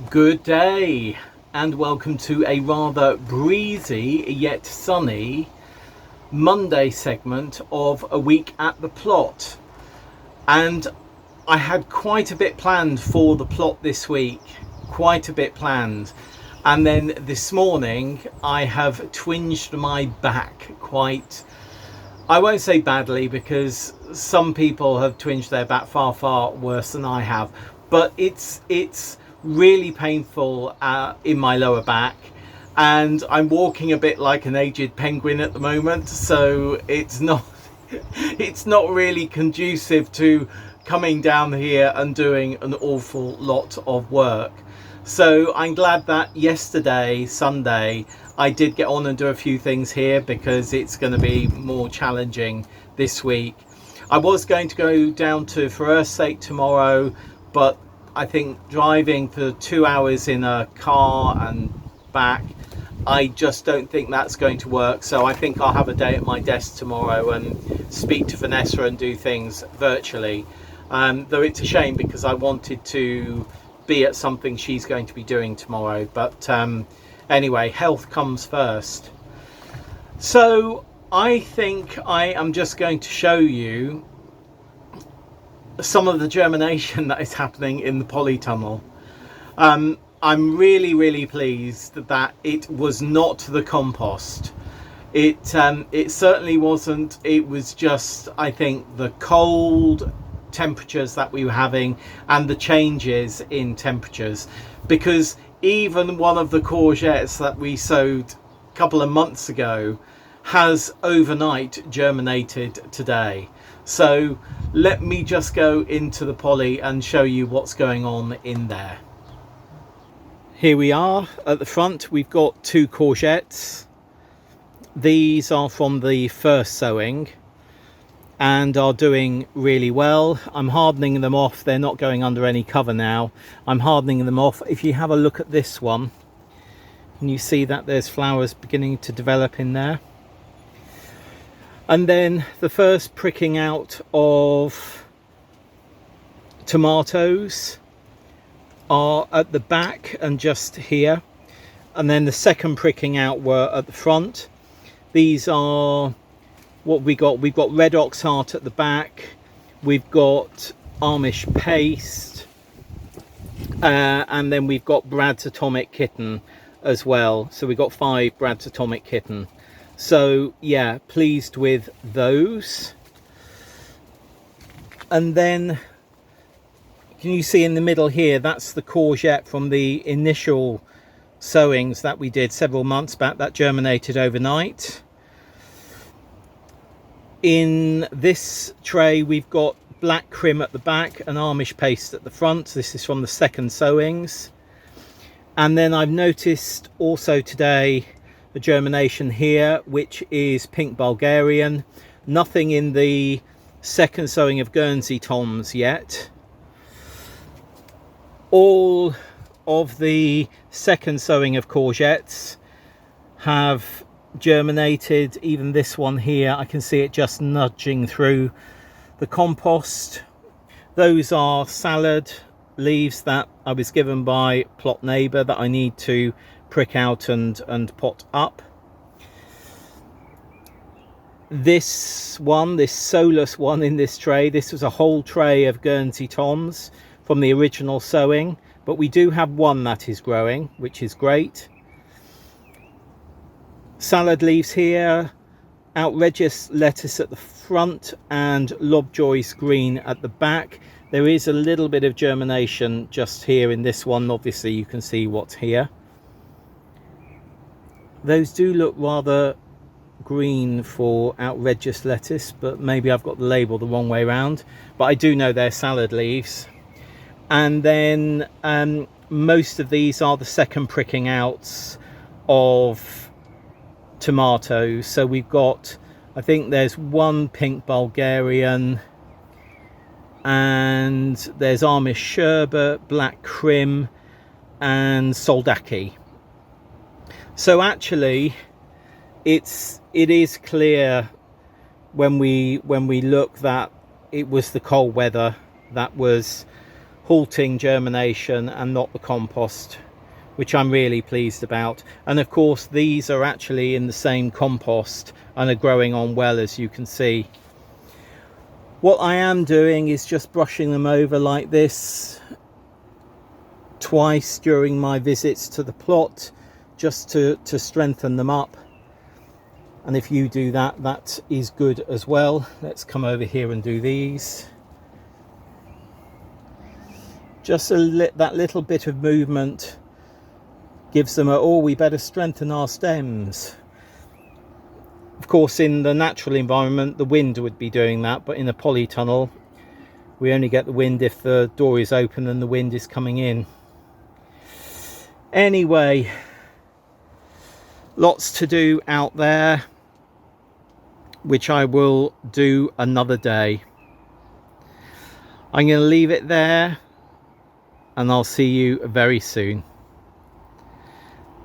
Good day and welcome to a rather breezy yet sunny Monday segment of a week at the plot. And I had quite a bit planned for the plot this week, quite a bit planned. And then this morning I have twinged my back quite, I won't say badly, because some people have twinged their back far worse than I have, but it's really painful in my lower back, and I'm walking a bit like an aged penguin at the moment, so it's not really conducive to coming down here and doing an awful lot of work. So I'm glad that yesterday, Sunday, I did get on and do a few things here, because it's going to be more challenging this week. I was going to go down to Osterley tomorrow, but I think driving for 2 hours in a car and back, I just don't think that's going to work. So I think I'll have a day at my desk tomorrow and speak to Vanessa and do things virtually. Though it's a shame, because I wanted to be at something she's going to be doing tomorrow. But anyway, health comes first. So I think I am just going to show you some of the germination that is happening in the polytunnel. I'm really pleased that it was not the compost. It certainly wasn't. It was just, I think, the cold temperatures that we were having and the changes in temperatures, because even one of the courgettes that we sowed a couple of months ago has overnight germinated today. So let me just go into the poly and show you what's going on in there. Here we are at the front. We've got 2 courgettes. These are from the first sowing and are doing really well. I'm hardening them off. They're not going under any cover now. I'm hardening them off. If you have a look at this one, and you see that there's flowers beginning to develop in there. And then the first pricking out of tomatoes are at the back and just here. And then the second pricking out were at the front. These are what we got. We've got red ox heart at the back. We've got Amish paste. And then we've got Brad's Atomic Kitten as well. So we've got 5 Brad's Atomic Kitten. So yeah, pleased with those. And then can you see in the middle here, that's the courgette from the initial sowings that we did several months back, that germinated overnight. In this tray we've got black crim at the back and Amish paste at the front. This is from the second sowings. And then I've noticed also today the germination here, which is pink Bulgarian. Nothing in the second sowing of Guernsey Toms yet. All of the second sowing of courgettes have germinated. Even this one here, I can see it just nudging through the compost. Those are salad leaves that I was given by plot neighbour that I need to prick out and pot up. This one, this solus one in this tray, this was a whole tray of Guernsey Toms from the original sowing, but we do have one that is growing, which is great. Salad leaves here, outrageous lettuce at the front and lobjoy's green at the back. There is a little bit of germination just here in this one. Obviously you can see what's here. Those do look rather green for outrageous lettuce, but maybe I've got the label the wrong way around. But I do know they're salad leaves. And then most of these are the second pricking outs of tomatoes. So we've got, I think there's 1 pink Bulgarian, and there's Amish sherbet, black crim, and soldaki. So actually it is clear when we look that it was the cold weather that was halting germination and not the compost, which I'm really pleased about. And of course these are actually in the same compost and are growing on well, as you can see. What I am doing is just brushing them over like this twice during my visits to the plot, just to strengthen them up. And if you do that, that is good as well. Let's come over here and do these. Just that little bit of movement gives them oh, we better strengthen our stems. Of course, in the natural environment, the wind would be doing that, but in a polytunnel, we only get the wind if the door is open and the wind is coming in. Anyway, lots to do out there, which I will do another day. I'm going to leave it there, and I'll see you very soon.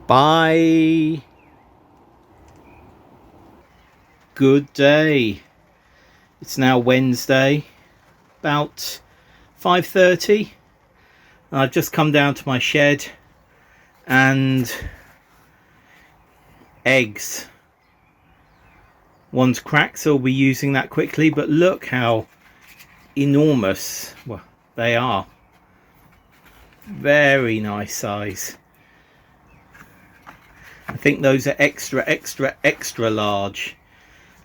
Bye. Good day. It's now Wednesday, about 5:30. I've just come down to my shed, and eggs. One's cracked, so we'll be using that quickly, but look how enormous they are. Very nice size. I think those are extra large,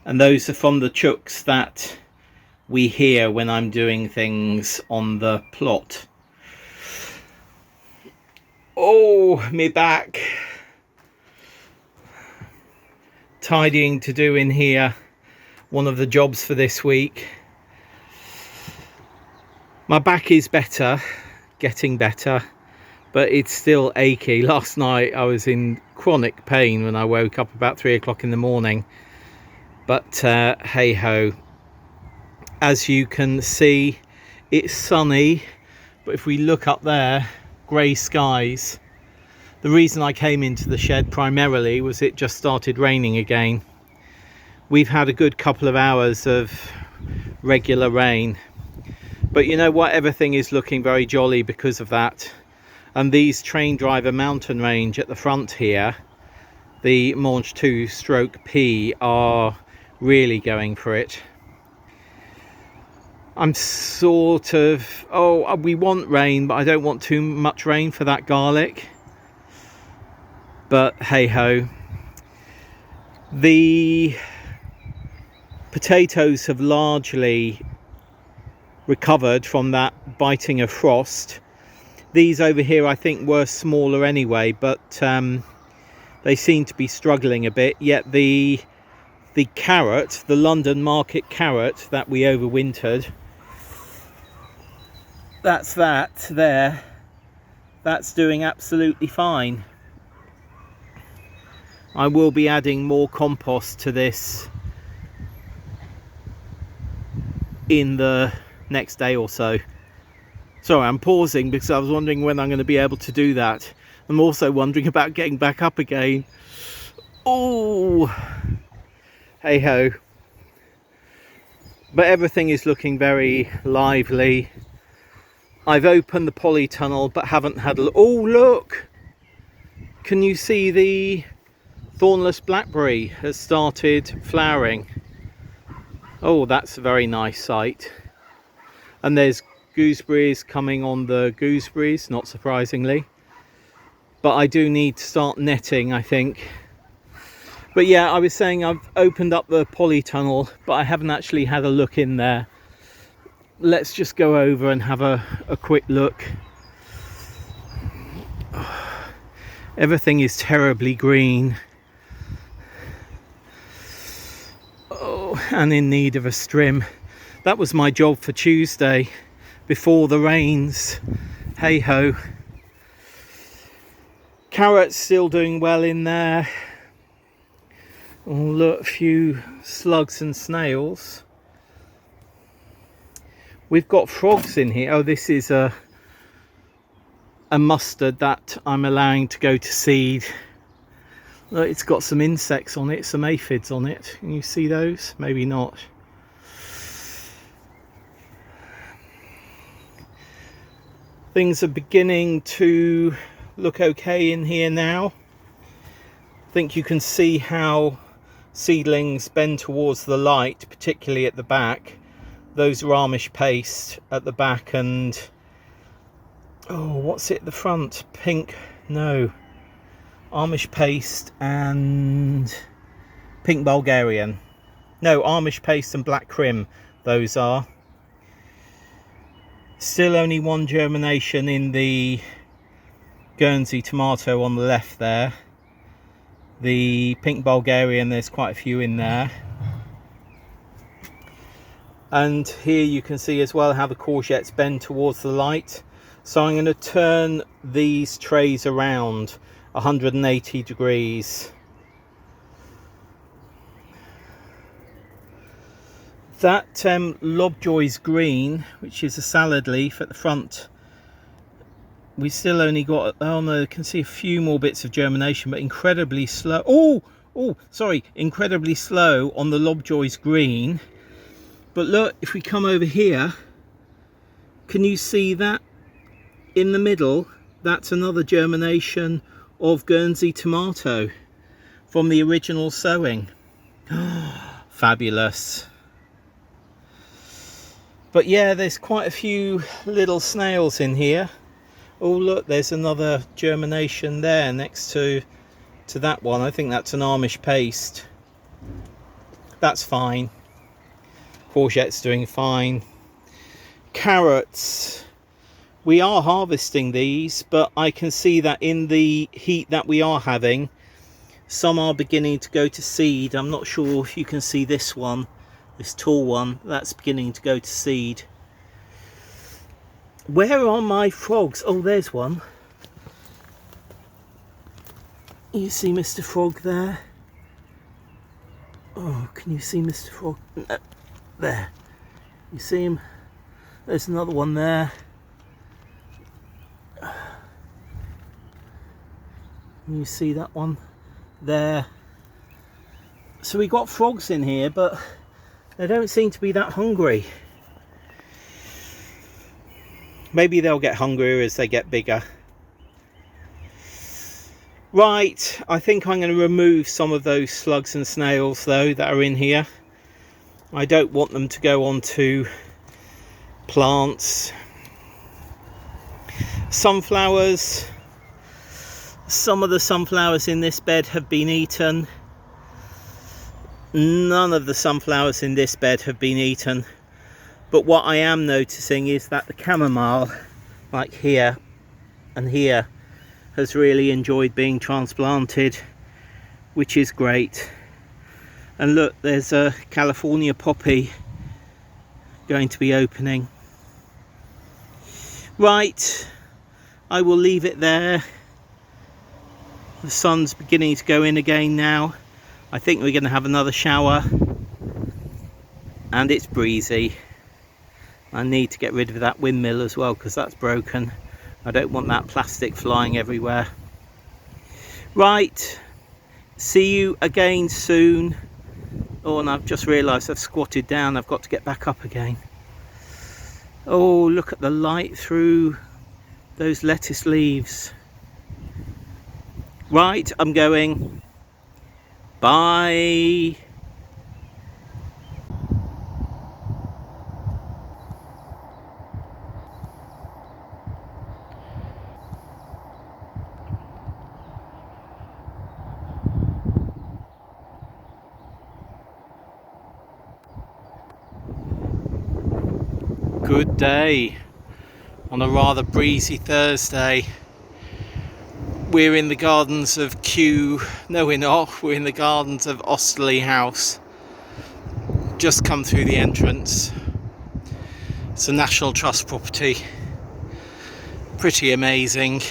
and those are from the chooks that we hear when I'm doing things on the plot. Oh, me back. Tidying to do in here, one of the jobs for this week. My back is better, getting better, but it's still achy. Last night I was in chronic pain when I woke up about 3 o'clock in the morning, but hey ho. As you can see, it's sunny, but if we look up there, grey skies. The reason I came into the shed primarily was it just started raining again. We've had a good couple of hours of regular rain, but you know what, everything is looking very jolly because of that. And these train driver mountain range at the front here, the Manche 2/P, are really going for it. I'm sort of, oh, we want rain, but I don't want too much rain for that garlic. But hey ho. The potatoes have largely recovered from that biting of frost. These over here I think were smaller anyway, but they seem to be struggling a bit. Yet the carrot, the London market carrot that we overwintered, that's doing absolutely fine. I will be adding more compost to this in the next day or so. Sorry, I'm pausing because I was wondering when I'm going to be able to do that. I'm also wondering about getting back up again. Oh, hey ho. But everything is looking very lively. I've opened the polytunnel but haven't had a... Oh, look! Can you see the thornless blackberry has started flowering? Oh, that's a very nice sight. And there's gooseberries coming on the gooseberries, not surprisingly. But I do need to start netting, I think. But yeah, I was saying I've opened up the polytunnel, but I haven't actually had a look in there. Let's just go over and have a quick look. Everything is terribly green. Oh, and in need of a trim. That was my job for Tuesday, before the rains. Hey ho. Carrots still doing well in there. Oh look, a few slugs and snails. We've got frogs in here. Oh, this is a mustard that I'm allowing to go to seed. Look, it's got some insects on it, some aphids on it. Can you see those? Maybe not. Things are beginning to look okay in here now. I think you can see how seedlings bend towards the light, particularly at the back. Those are Amish paste at the back, and oh, what's it at the front? Pink, no, Amish paste and pink Bulgarian. No, Amish paste and black crim, those are. Still only one germination in the Guernsey tomato on the left there. The pink Bulgarian, there's quite a few in there. And here you can see as well how the courgettes bend towards the light. So I'm going to turn these trays around 180 degrees. That Lovejoy's green, which is a salad leaf at the front, we still only got, oh no, I can see a few more bits of germination, but incredibly slow. Sorry, incredibly slow on the Lovejoy's green. But look, if we come over here, can you see that in the middle? That's another germination of Guernsey tomato from the original sowing. Fabulous. But yeah, there's quite a few little snails in here. Oh look, there's another germination there next to that one. I think that's an Amish paste. That's fine. Courgette's doing fine. Carrots. We are harvesting these, but I can see that in the heat that we are having, some are beginning to go to seed. I'm not sure if you can see this one. This tall one, that's beginning to go to seed. Where are my frogs? Oh, there's one. You see Mr. Frog there? Oh, can you see Mr. Frog? No. There. You see him? There's another one there. Can you see that one? There. So we got frogs in here, but they don't seem to be that hungry. Maybe they'll get hungrier as they get bigger. Right, I think I'm going to remove some of those slugs and snails though that are in here. I don't want them to go onto plants. Sunflowers. Some of the sunflowers in this bed have been eaten. None of the sunflowers in this bed have been eaten. But what I am noticing is that the chamomile, like here and here, has really enjoyed being transplanted, which is great. And look, there's a California poppy going to be opening. Right, I will leave it there. The sun's beginning to go in again now. I think we're going to have another shower, and it's breezy. I need to get rid of that windmill as well because that's broken. I don't want that plastic flying everywhere. Right, see you again soon. Oh, and I've just realised I've squatted down. I've got to get back up again. Oh, look at the light through those lettuce leaves. Right, I'm going. Bye. Good day on a rather breezy Thursday. We're in the gardens of No, we're not. We're in the gardens of Osterley House. Just come through the entrance. It's a National Trust property. Pretty amazing.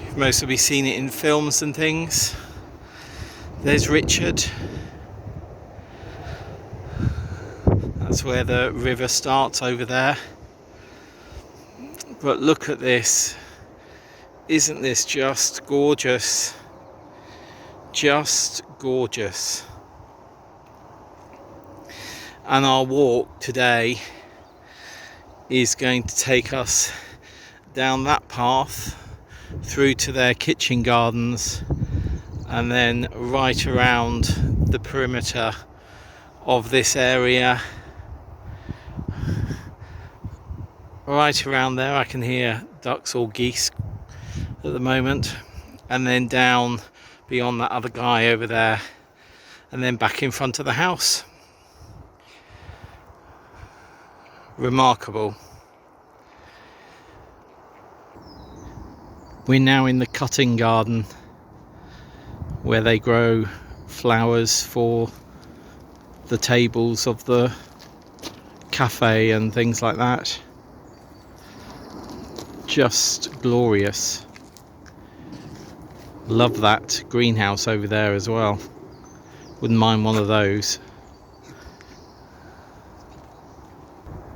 You've mostly seen it in films and things. There's Richard. That's where the river starts over there. But look at this. Isn't this just gorgeous? Just gorgeous. And our walk today is going to take us down that path through to their kitchen gardens and then right around the perimeter of this area. Right around there I can hear ducks or geese at the moment, and then down beyond that other guy over there, and then back in front of the house. Remarkable. We're now in the cutting garden where they grow flowers for the tables of the cafe and things like that. Just glorious. Love that greenhouse over there as well. Wouldn't mind one of those.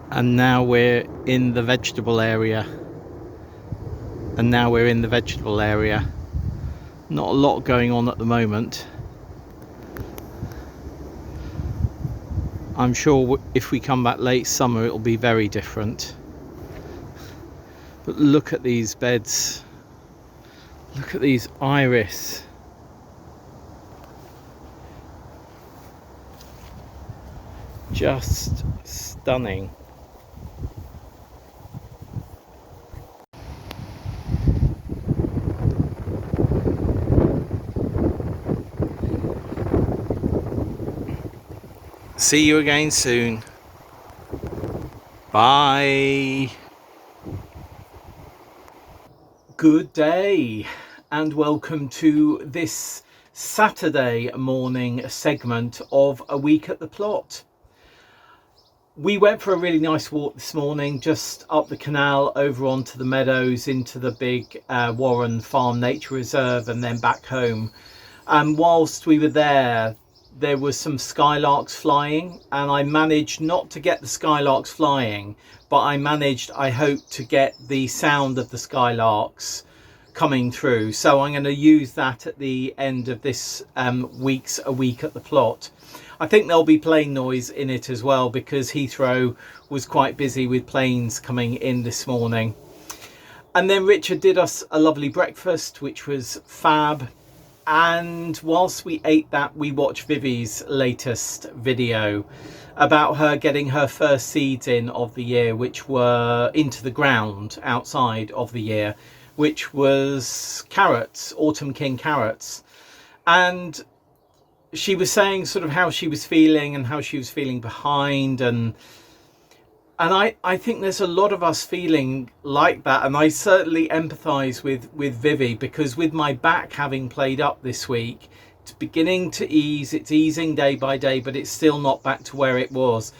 And now we're in the vegetable area. Not a lot going on at the moment. I'm sure if we come back late summer it'll be very different. But look at these beds. Look at these iris. Just stunning. See you again soon. Bye. Good day and welcome to this Saturday morning segment of A Week at the Plot. We went for a really nice walk this morning, just up the canal over onto the meadows into the big Warren Farm Nature Reserve and then back home. And whilst we were there was some skylarks flying, and I managed not to get the skylarks flying, but I hope to get the sound of the skylarks coming through. So I'm going to use that at the end of this week's A Week at the Plot. I think there'll be plane noise in it as well, because Heathrow was quite busy with planes coming in this morning. And then Richard did us a lovely breakfast, which was fab. And whilst we ate that, we watched Vivi's latest video about her getting her first seeds in of the year, which were into the ground outside of the year, which was carrots, autumn king carrots. And she was saying sort of how she was feeling and how she was feeling behind, and I think there's a lot of us feeling like that, and I certainly empathise with Vivi, because with my back having played up this week, it's beginning to ease. It's easing day by day, but it's still not back to where it was.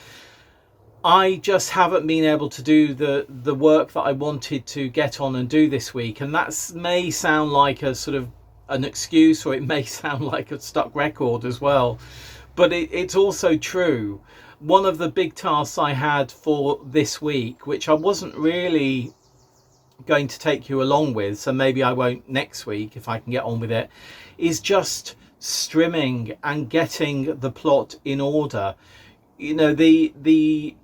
I just haven't been able to do the work that I wanted to get on and do this week, and that may sound like a sort of an excuse, or it may sound like a stuck record as well, but it's also true. One of the big tasks I had for this week, which I wasn't really going to take you along with, so maybe I won't next week if I can get on with it, is just strimming and getting the plot in order. You know, the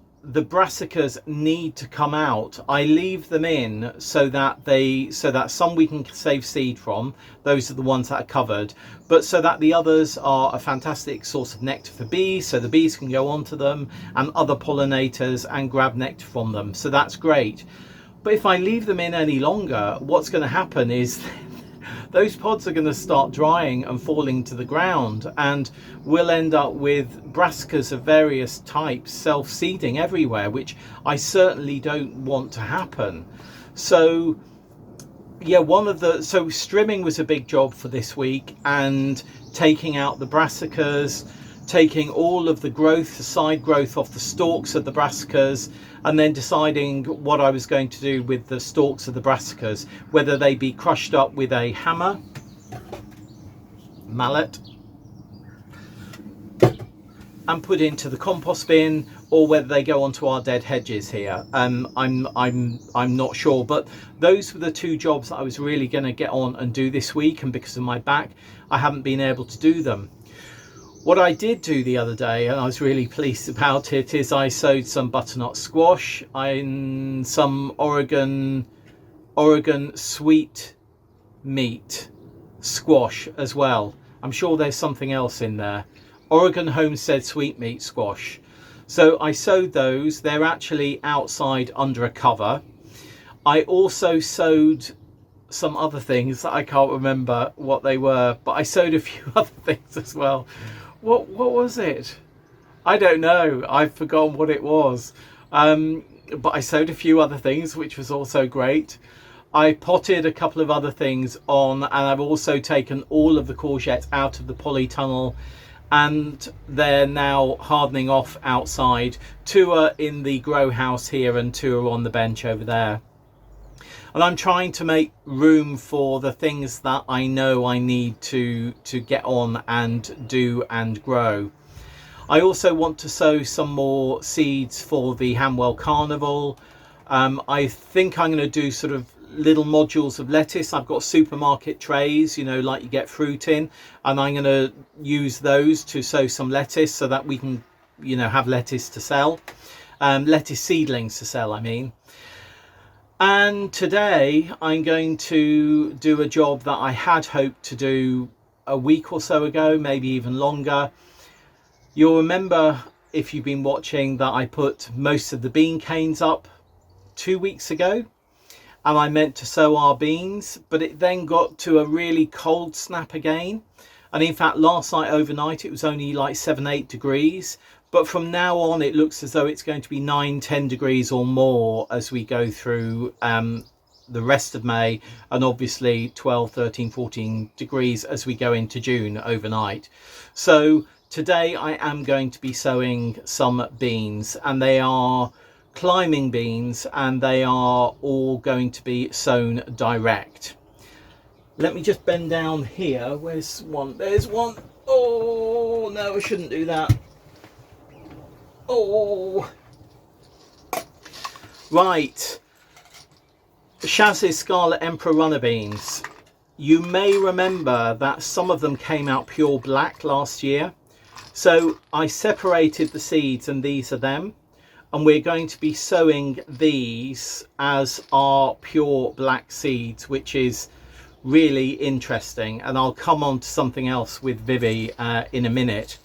brassicas need to come out. I leave them in so that some we can save seed from. Those are the ones that are covered, but so that the others are a fantastic source of nectar for bees, so the bees can go onto them and other pollinators and grab nectar from them. So that's great. But if I leave them in any longer, what's going to happen is those pods are going to start drying and falling to the ground, and we'll end up with brassicas of various types self-seeding everywhere, which I certainly don't want to happen. So yeah, so strimming was a big job for this week, and taking out the brassicas, taking all of the growth, the side growth off the stalks of the brassicas, and then deciding what I was going to do with the stalks of the brassicas, whether they be crushed up with a hammer, mallet, and put into the compost bin, or whether they go onto our dead hedges here. I'm not sure, but those were the two jobs that I was really going to get on and do this week, and because of my back I haven't been able to do them. What I did do the other day, and I was really pleased about it, is I sowed some butternut squash and some Oregon sweet meat squash as well. I'm sure there's something else in there. Oregon Homestead sweet meat squash. So I sowed those. They're actually outside under a cover. I also sowed some other things that I can't remember what they were, but I sowed a few other things as well. What was it? I don't know. I've forgotten what it was. But I sowed a few other things, which was also great. I potted a couple of other things on, and I've also taken all of the courgettes out of the polytunnel, and they're now hardening off outside. 2 are in the grow house here and 2 are on the bench over there. And I'm trying to make room for the things that I know I need to get on and do and grow. I also want to sow some more seeds for the Hanwell Carnival. I think I'm going to do sort of little modules of lettuce. I've got supermarket trays, you know, like you get fruit in, and I'm going to use those to sow some lettuce so that we can, you know, have lettuce to sell, lettuce seedlings to sell, I mean. And today I'm going to do a job that I had hoped to do a week or so ago, maybe even longer. You'll remember, if you've been watching, that I put most of the bean canes up 2 weeks ago, and I meant to sow our beans, but it then got to a really cold snap again. And in fact, last night overnight it was only like 7-8 degrees, but from now on it looks as though it's going to be 9-10 degrees or more as we go through the rest of May, and obviously 12-13-14 degrees as we go into June overnight. So today I am going to be sowing some beans, and they are climbing beans, and they are all going to be sown direct. Let me just bend down here. Where's one? There's one. Oh no, I shouldn't do that. Oh, right. Shaz's Scarlet Emperor runner beans. You may remember that some of them came out pure black last year. So I separated the seeds, and these are them. And we're going to be sowing these as our pure black seeds, which is really interesting. And I'll come on to something else with Vivi in a minute.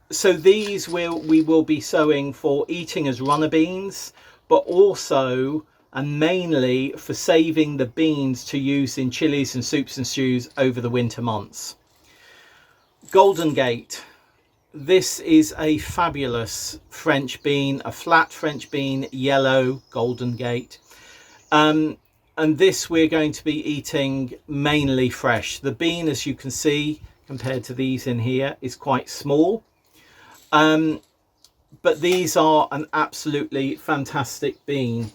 So these we will be sowing for eating as runner beans, but also and mainly for saving the beans to use in chilies and soups and stews over the winter months. Golden Gate. This is a fabulous French bean, a flat French bean, yellow Golden Gate. And this we're going to be eating mainly fresh. The bean, as you can see, compared to these in here, is quite small. But these are an absolutely fantastic bean.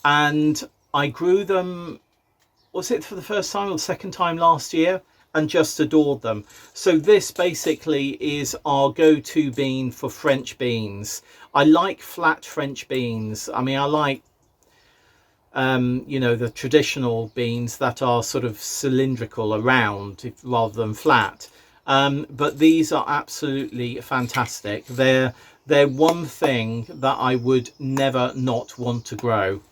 And I grew them, was it for the first time or the second time last year? And just adored them. So this basically is our go-to bean for French beans. I like flat French beans. I mean, I like, you know, the traditional beans that are sort of cylindrical around rather than flat. But these are absolutely fantastic. They're one thing that I would never not want to grow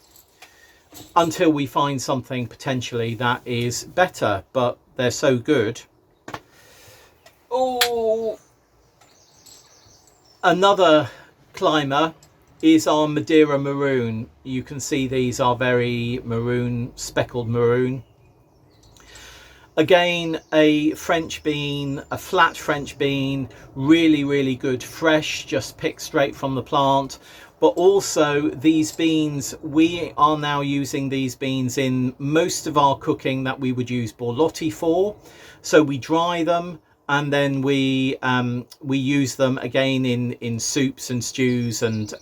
until we find something potentially that is better, but they're so good. Oh, another climber is our Madeira Maroon. You can see these are very maroon, speckled maroon. Again, a French bean, a flat French bean, really, really good, fresh, just picked straight from the plant. But also these beans, we are now using these beans in most of our cooking that we would use borlotti for. So we dry them, and then we use them again in soups and stews and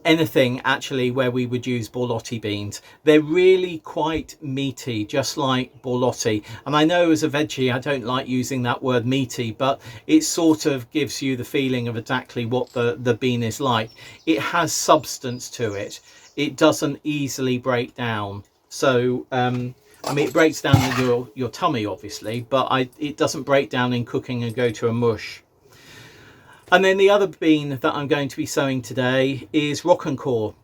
anything actually where we would use borlotti beans. They're really quite meaty, just like borlotti. And I know as a veggie I don't like using that word meaty, but it sort of gives you the feeling of exactly what the bean is like. It has substance to it. It doesn't easily break down. So I mean, it breaks down in your tummy, obviously, but it doesn't break down in cooking and go to a mush. And then the other bean that I'm going to be sowing today is Rocquencourt.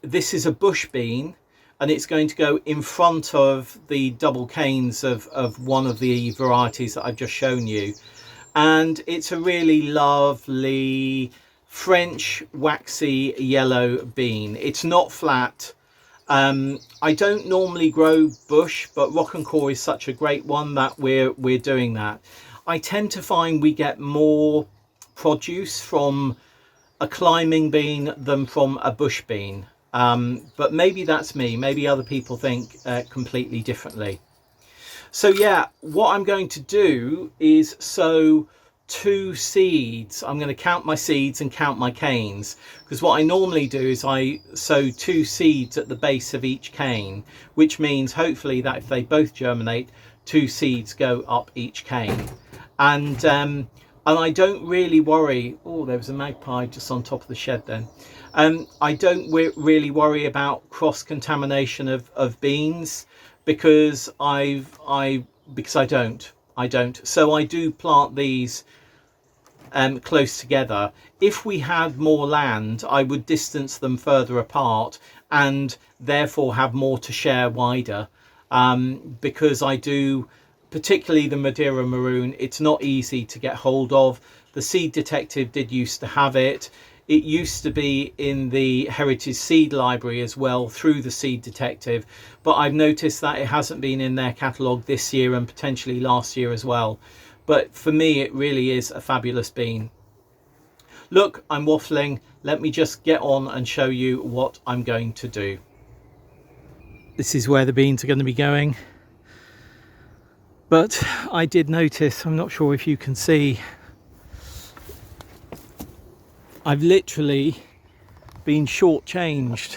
This is a bush bean, and it's going to go in front of the double canes of one of the varieties that I've just shown you. And it's a really lovely French waxy yellow bean. It's not flat. I don't normally grow bush, but Rocquencourt is such a great one that we're doing that. I tend to find we get more produce from a climbing bean than from a bush bean, but maybe that's me. Maybe other people think completely differently. So yeah, what I'm going to do is sow 2 seeds. I'm going to count my seeds and count my canes, because what I normally do is I sow 2 seeds at the base of each cane, which means hopefully that if they both germinate, 2 seeds go up each cane. And I don't really worry. Oh, there was a magpie just on top of the shed then. I don't really worry about cross contamination of beans, because I don't. So I do plant these close together. If we had more land, I would distance them further apart and therefore have more to share wider, because I do, particularly the Madeira Maroon, it's not easy to get hold of. The Seed Detective did used to have it. It used to be in the Heritage Seed Library as well through the Seed Detective, but I've noticed that it hasn't been in their catalogue this year and potentially last year as well. But for me, it really is a fabulous bean. Look, I'm waffling. Let me just get on and show you what I'm going to do. This is where the beans are going to be going. But I did notice, I'm not sure if you can see, I've literally been shortchanged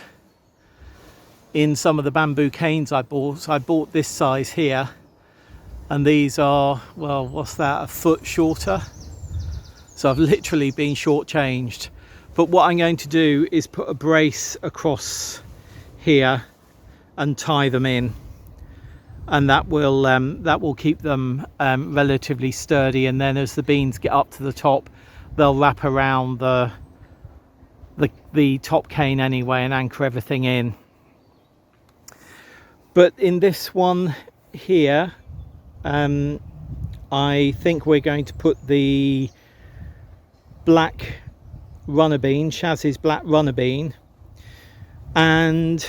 in some of the bamboo canes I bought. So I bought this size here, and these are, well, what's that, a foot shorter? So I've literally been shortchanged. But what I'm going to do is put a brace across here and tie them in, and that will keep them relatively sturdy. And then as the beans get up to the top, they'll wrap around the top cane anyway and anchor everything in. But in this one here, I think we're going to put the black runner bean, Shaz's black runner bean, and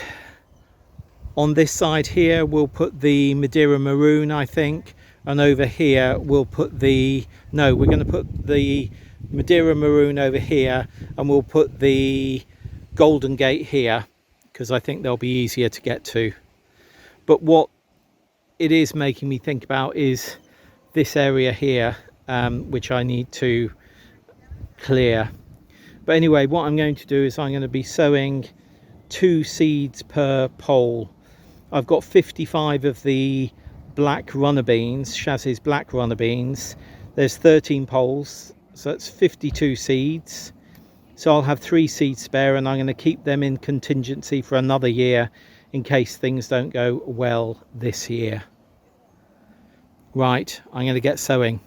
on this side here we'll put the Madeira Maroon, I think, and over here we'll put we're going to put the Madeira Maroon over here, and we'll put the Golden Gate here, because I think they'll be easier to get to. But what it is making me think about is this area here, which I need to clear. But anyway, what I'm going to do is I'm going to be sowing 2 seeds per pole. I've got 55 of the black runner beans, Shaz's black runner beans. There's 13 poles, so that's 52 seeds. So I'll have 3 seeds spare, and I'm going to keep them in contingency for another year in case things don't go well this year. Right, I'm going to get sowing.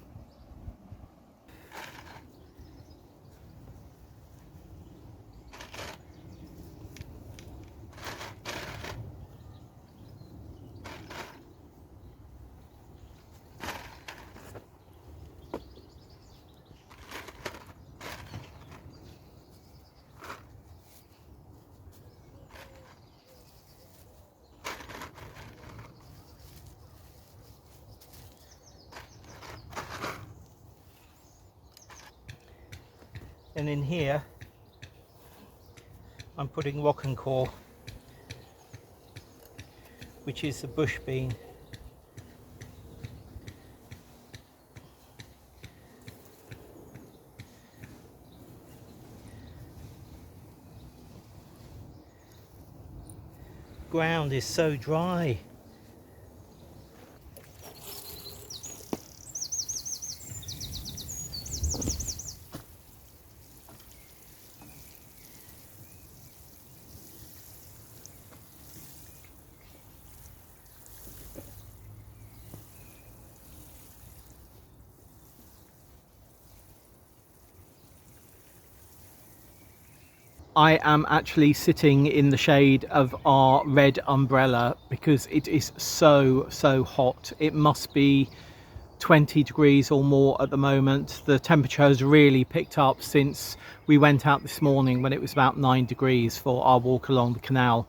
And in here I'm putting Rocquencourt, which is the bush bean. Ground is so dry. I am actually sitting in the shade of our red umbrella because it is so hot. It must be 20 degrees or more at the moment. The temperature has really picked up since we went out this morning when it was about 9 degrees for our walk along the canal.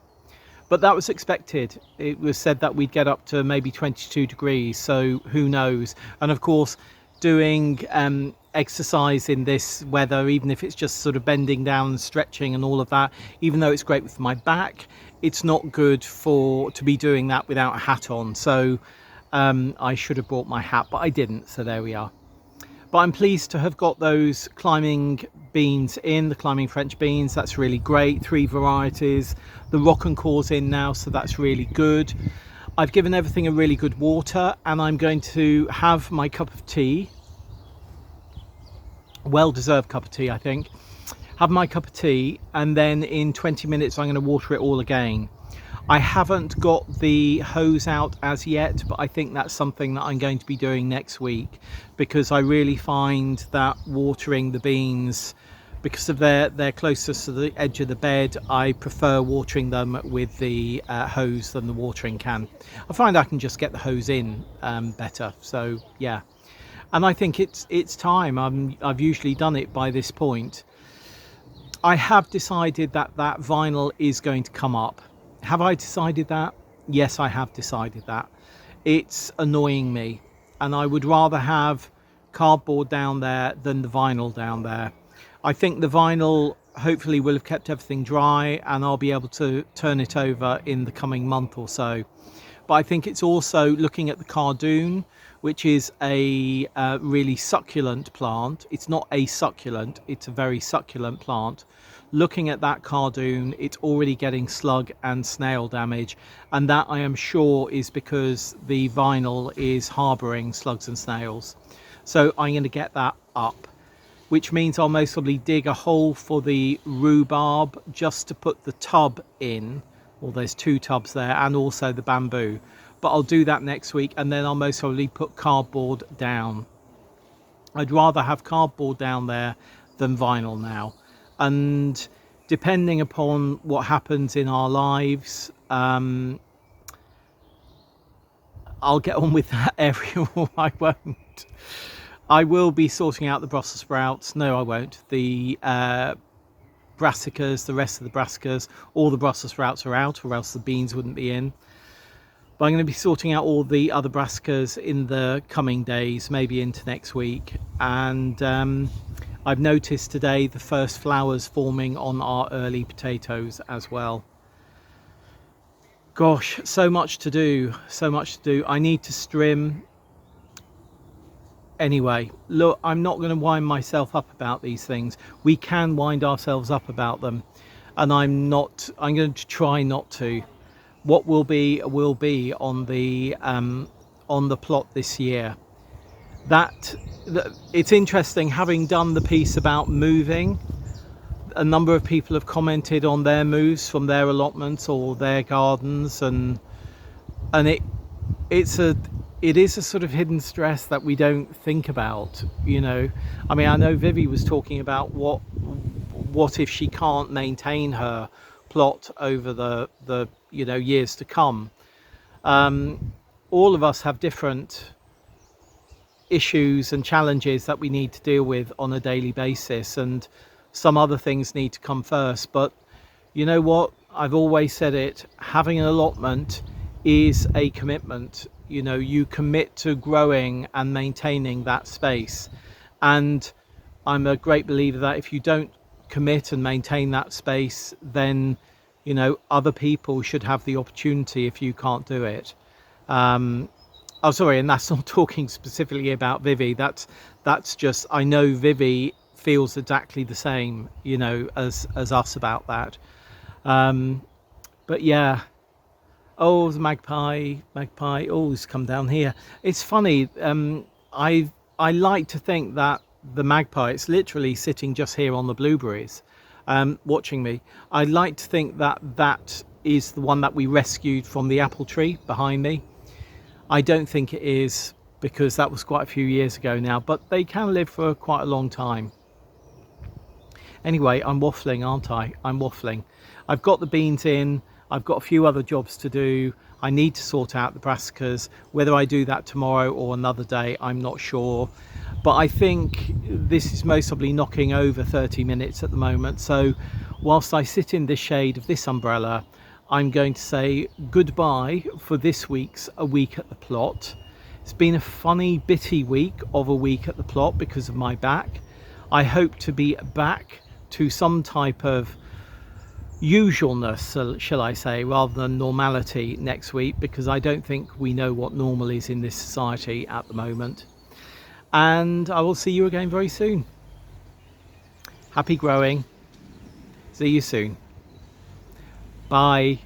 But that was expected. It was said that we'd get up to maybe 22 degrees, so who knows. And of course, doing exercise in this weather, even if it's just sort of bending down and stretching and all of that, even though it's great with my back, it's not good to be doing that without a hat on. So I should have brought my hat, but I didn't, so there we are. But I'm pleased to have got those climbing beans in, the climbing French beans. That's really great. 3 varieties. The Rocquencourt's in now, so that's really good. I've given everything a really good water, and I'm going to have my cup of tea. Well-deserved cup of tea, I think. Have my cup of tea, and then in 20 minutes I'm going to water it all again. I haven't got the hose out as yet, but I think that's something that I'm going to be doing next week, because I really find that watering the beans, because of their closest to the edge of the bed, I prefer watering them with the hose than the watering can. I find I can just get the hose in better, so yeah. And I think it's time. I've usually done it by this point. I have decided that vinyl is going to come up. Have I decided that? Yes, I have decided that. It's annoying me, and I would rather have cardboard down there than the vinyl down there. I think the vinyl hopefully will have kept everything dry, and I'll be able to turn it over in the coming month or so. But I think it's also looking at the cardoon, which is a really succulent plant. It's not a succulent, it's a very succulent plant. Looking at that cardoon, it's already getting slug and snail damage, and that I am sure is because the vinyl is harbouring slugs and snails. So I'm going to get that up, which means I'll most probably dig a hole for the rhubarb just to put the tub in. Well, there's 2 tubs there, and also the bamboo. But I'll do that next week, and then I'll most probably put cardboard down. I'd rather have cardboard down there than vinyl now. And depending upon what happens in our lives, I'll get on with that area, or I won't. I will be sorting out the Brussels sprouts. No, I won't. The brassicas, the rest of the brassicas, all the Brussels sprouts are out, or else the beans wouldn't be in. But I'm going to be sorting out all the other brassicas in the coming days, maybe into next week. And I've noticed today the first flowers forming on our early potatoes as well. Gosh, so much to do, so much to do. I need to strim. Anyway, look, I'm not going to wind myself up about these things. We can wind ourselves up about them, and I'm going to try not to. What will be on the plot this year. It's interesting, having done the piece about moving, a number of people have commented on their moves from their allotments or their gardens, and it is a sort of hidden stress that we don't think about, you know. I mean, I know Vivi was talking about what if she can't maintain her plot over the years to come. All of us have different issues and challenges that we need to deal with on a daily basis, and some other things need to come first. But you know what, I've always said it, having an allotment is a commitment. You know, you commit to growing and maintaining that space, and I'm a great believer that if you don't commit and maintain that space, then other people should have the opportunity if you can't do it. Oh, sorry, and that's not talking specifically about Vivi. That's just, I know Vivi feels exactly the same, as us about that. But yeah. Oh, the magpie. Oh, it's come down here. It's funny. I like to think that the magpie, it's literally sitting just here on the blueberries, watching me. I like to think that is the one that we rescued from the apple tree behind me. I don't think it is, because that was quite a few years ago now, but they can live for quite a long time. Anyway, I'm waffling, aren't I? I'm waffling. I've got the beans in. I've got a few other jobs to do. I need to sort out the brassicas. Whether I do that tomorrow or another day, I'm not sure. But I think this is most probably knocking over 30 minutes at the moment. So whilst I sit in the shade of this umbrella, I'm going to say goodbye for this week's A Week at the Plot. It's been a funny, bitty week of A Week at the Plot because of my back. I hope to be back to some type of usualness, shall I say, rather than normality next week, because I don't think we know what normal is in this society at the moment. And I will see you again very soon. Happy growing. See you soon. Bye.